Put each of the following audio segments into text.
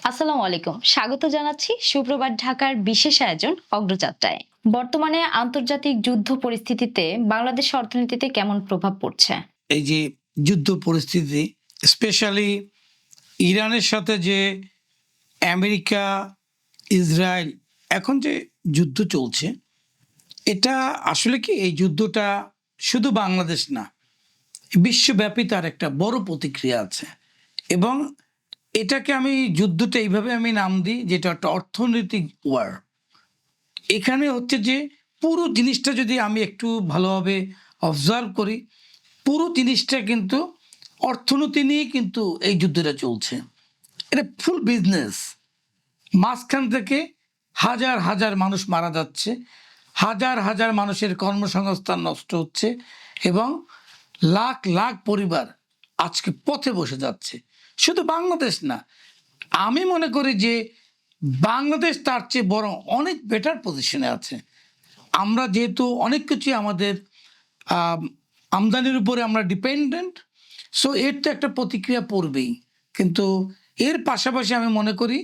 আসসালামু আলাইকুম, স্বাগত জানাচ্ছি সুপ্রভাত ঢাকার বিশেষ আয়োজন অগ্রযাত্রায়। বর্তমানে আন্তর্জাতিক যুদ্ধ পরিস্থিতিতে বাংলাদেশ অর্থনীতিতে কেমন প্রভাব পড়ছে? এই যে যুদ্ধ পরিস্থিতি, স্পেশালি ইরানের সাথে যে আমেরিকা, ইসরায়েল এখন যে যুদ্ধ চলছে, এটা আসলে কি এই যুদ্ধটা শুধু বাংলাদেশ না, বিশ্বব্যাপী তার একটা বড় প্রতিক্রিয়া আছে। এবং এটাকে আমি যুদ্ধটা এইভাবে আমি নাম দিই, যেটা একটা অর্থনৈতিক ওয়ার। এখানে হচ্ছে যে পুরো জিনিসটা যদি আমি একটু ভালোভাবে অবজার্ভ করি, পুরো জিনিসটা কিন্তু অর্থনীতি নিয়ে কিন্তু এই যুদ্ধটা চলছে। এটা ফুল বিজনেস। মাঝখান থেকে হাজার হাজার মানুষ মারা যাচ্ছে, হাজার হাজার মানুষের কর্মসংস্থান নষ্ট হচ্ছে এবং লাখ লাখ পরিবার আজকে পথে বসে যাচ্ছে। শুধু বাংলাদেশ না, আমি মনে করি যে বাংলাদেশ তার চেয়ে বরং অনেক বেটার পজিশনে আছে। আমরা যেহেতু অনেক কিছুই আমাদের আমদানির উপরে আমরা ডিপেন্ডেন্ট, সো এর তো একটা প্রতিক্রিয়া পড়বেই। কিন্তু এর পাশাপাশি আমি মনে করি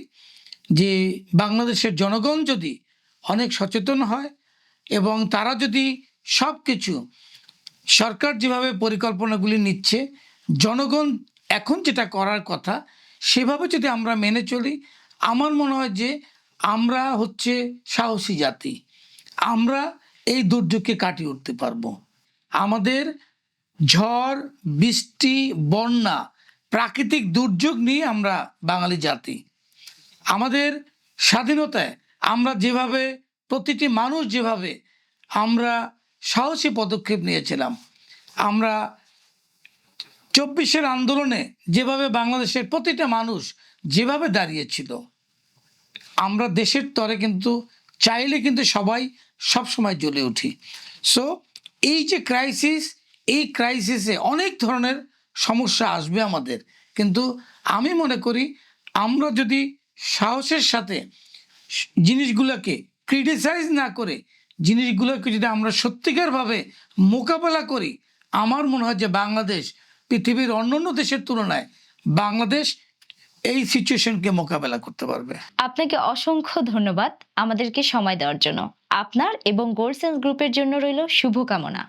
যে বাংলাদেশের জনগণ যদি অনেক সচেতন হয় এবং তারা যদি সব কিছু সরকার যেভাবে পরিকল্পনাগুলি নিচ্ছে, জনগণ এখন যেটা করার কথা সেভাবে যদি আমরা মেনে চলি, আমার মনে হয় যে আমরা হচ্ছে সাহসী জাতি। আমরা এই দুর্যোগকে কাটিয়ে উঠতে পারবো। আমাদের ঝড়, বৃষ্টি, বন্যা, প্রাকৃতিক দুর্যোগ নিয়ে আমরা বাঙালি জাতি। আমাদের স্বাধীনতায় আমরা যেভাবে, প্রতিটি মানুষ যেভাবে আমরা সাহসী পদক্ষেপ নিয়েছিলাম, আমরা ২৪-এর আন্দোলনে যেভাবে বাংলাদেশের প্রতিটা মানুষ যেভাবে দাঁড়িয়েছিল, আমরা দেশের তরে কিন্তু চাইলে কিন্তু সবাই সবসময় জ্বলে উঠি। সো এই যে ক্রাইসিস, এই ক্রাইসিসে অনেক ধরনের সমস্যা আসবে আমাদের, কিন্তু আমি মনে করি আমরা যদি সাহসের সাথে জিনিসগুলোকে ক্রিটিসাইজ না করে জিনিসগুলোকে যদি আমরা সত্যিকারভাবে মোকাবেলা করি, আমার মনে হয় যে বাংলাদেশ পৃথিবীর অন্যান্য দেশের তুলনায় বাংলাদেশ এই সিচুয়েশনকে মোকাবেলা করতে পারবে। আপনাকে অসংখ্য ধন্যবাদ আমাদেরকে সময় দেওয়ার জন্য। আপনার এবং গোল্ড সেন্স গ্রুপের জন্য রইল শুভকামনা।